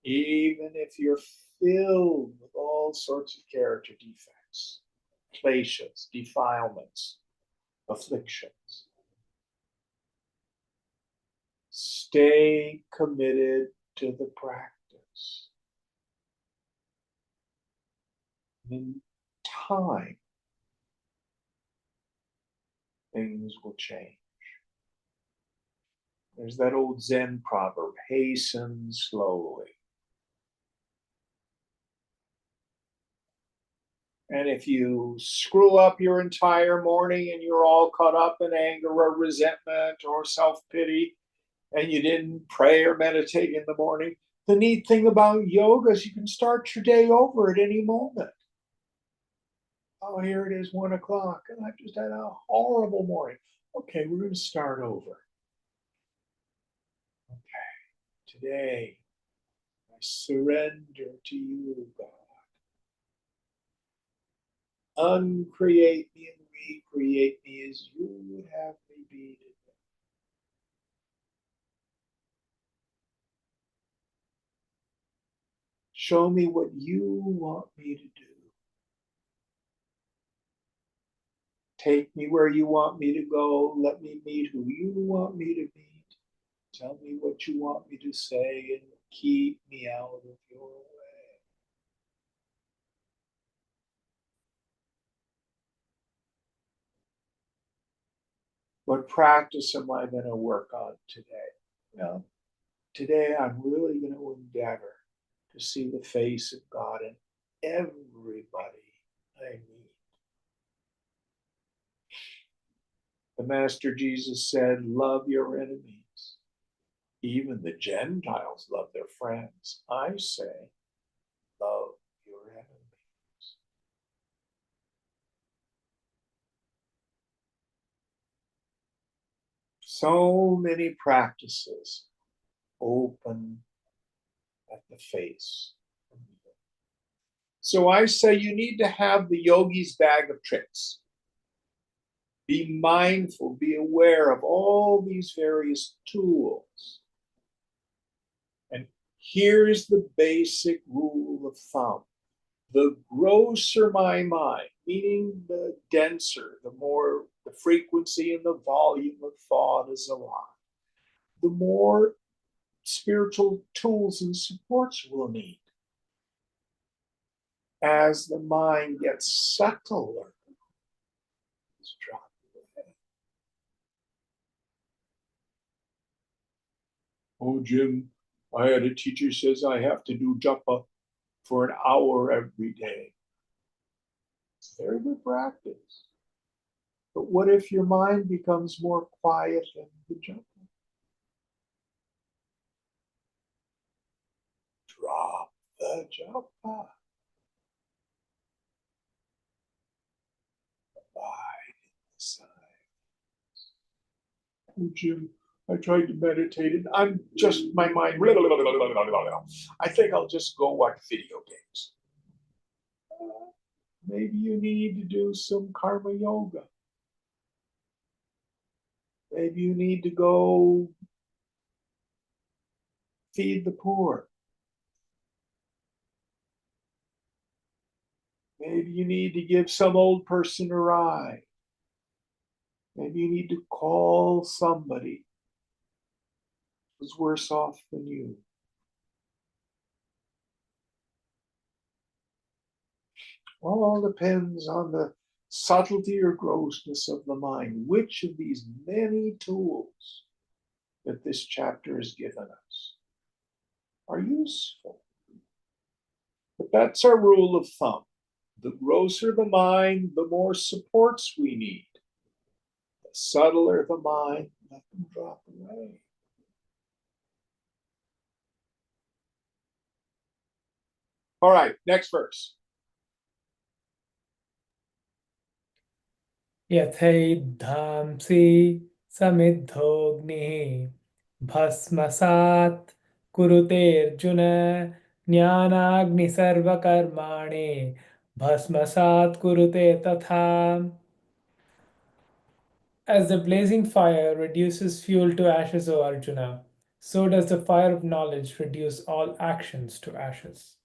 even if you're filled with all sorts of character defects, kleshas, defilements, afflictions, stay committed to the practice. In time, things will change. There's that old Zen proverb, hasten slowly. And if you screw up your entire morning and you're all caught up in anger or resentment or self-pity, and you didn't pray or meditate in the morning, the neat thing about yoga is you can start your day over at any moment. Oh, here it is, 1 o'clock, and I've just had a horrible morning. Okay, we're going to start over. Okay, today I surrender to you, God. Uncreate me and recreate me as you would have me be today. Show me what you want me to do. Take me where you want me to go. Let me meet who you want me to meet. Tell me what you want me to say and keep me out of your way. What practice am I going to work on today? Well, today I'm really going to endeavor to see the face of God in everybody I meet. The Master Jesus said, love your enemies. Even the Gentiles love their friends. I say, love your enemies. So many practices open at the face. So I say you need to have the yogi's bag of tricks. Be mindful, be aware of all these various tools. And here's the basic rule of thumb. The grosser my mind, meaning the denser, the more the frequency and the volume of thought is a lot, the more spiritual tools and supports we'll need. As the mind gets subtler, it's dropping away. Oh, Jim, I had a teacher says I have to do japa for an hour every day. It's very good practice. But what if your mind becomes more quiet than the japa? Drop the japa. Abide in the silence. Oh, Jim, I tried to meditate and I'm just, my mind, I think I'll just go watch video games. Maybe you need to do some karma yoga. Maybe you need to go feed the poor. Maybe you need to give some old person a ride. Maybe you need to call somebody who's worse off than you. All depends on the subtlety or grossness of the mind. Which of these many tools that this chapter has given us are useful? But that's our rule of thumb. The grosser the mind, the more supports we need. The subtler the mind, let them drop away. All right, next verse. यथैधांसि समिद्धोऽग्निः भस्मसात् कुरुतेऽर्जुन ज्ञानाग्निः सर्वकर्माणि भस्मसात् कुरुते तथा. As the blazing fire reduces fuel to ashes, O Arjuna, so does the fire of knowledge reduce all actions to ashes.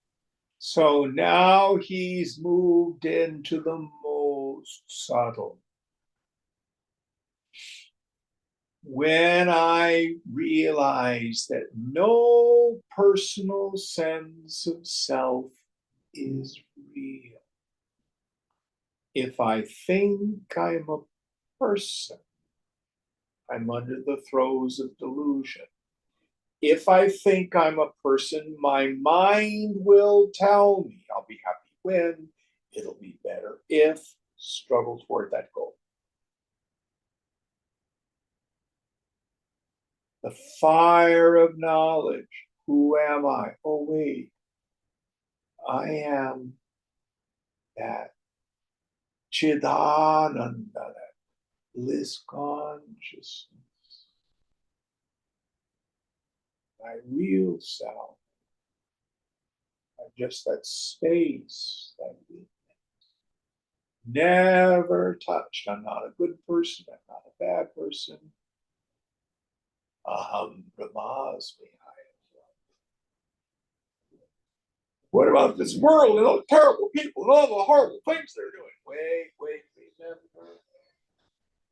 So now he's moved into the most subtle. When I realize that no personal sense of self is real, if I think I'm a person, I'm under the throes of delusion. If I think I'm a person, my mind will tell me I'll be happy when, it'll be better if, struggle toward that goal. The fire of knowledge. Who am I? Oh, wait. I am that Chidananda, that bliss consciousness. My real self. I'm just that space, that witness. Never touched. I'm not a good person. I'm not a bad person. Aham Brahmasmi. What about this world and all the terrible people and all the horrible things they're doing? Wait, remember.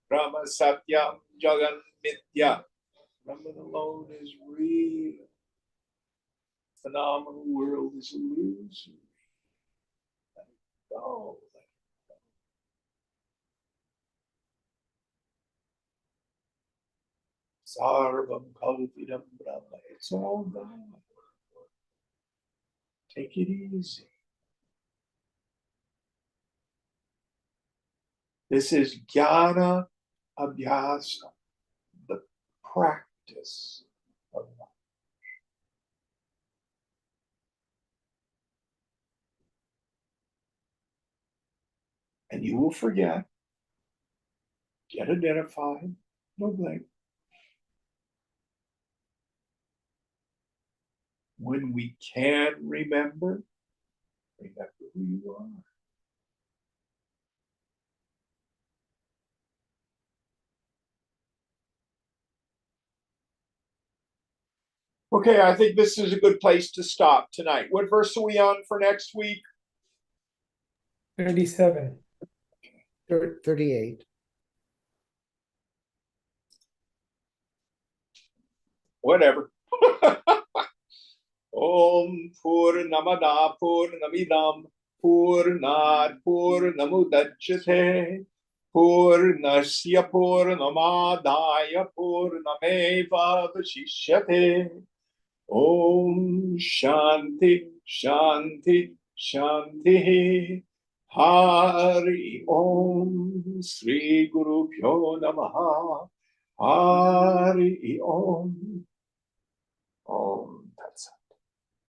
Brahma Satyam Jagan Mithya. Brahman alone is real. Phenomenal world is illusory. Let it go. Let it go. Sarvam Kalpidam Brahma. It's all God. Take it easy. This is jnana abhyasa, the practice of life. And you will forget, get identified, no blame. When we can't remember who you are. Okay, I think this is a good place to stop tonight. What verse are we on for next week? 37. 38. Whatever. Om Purnamada Purnamidam Purnat Purnamudachyate Purnasya Purnamadaya Purnameva Vashishyate. Om Shanti Shanti Shanti. Hari Om Sri Guru Pyo Namaha. Hari Om. Om Tat Sat.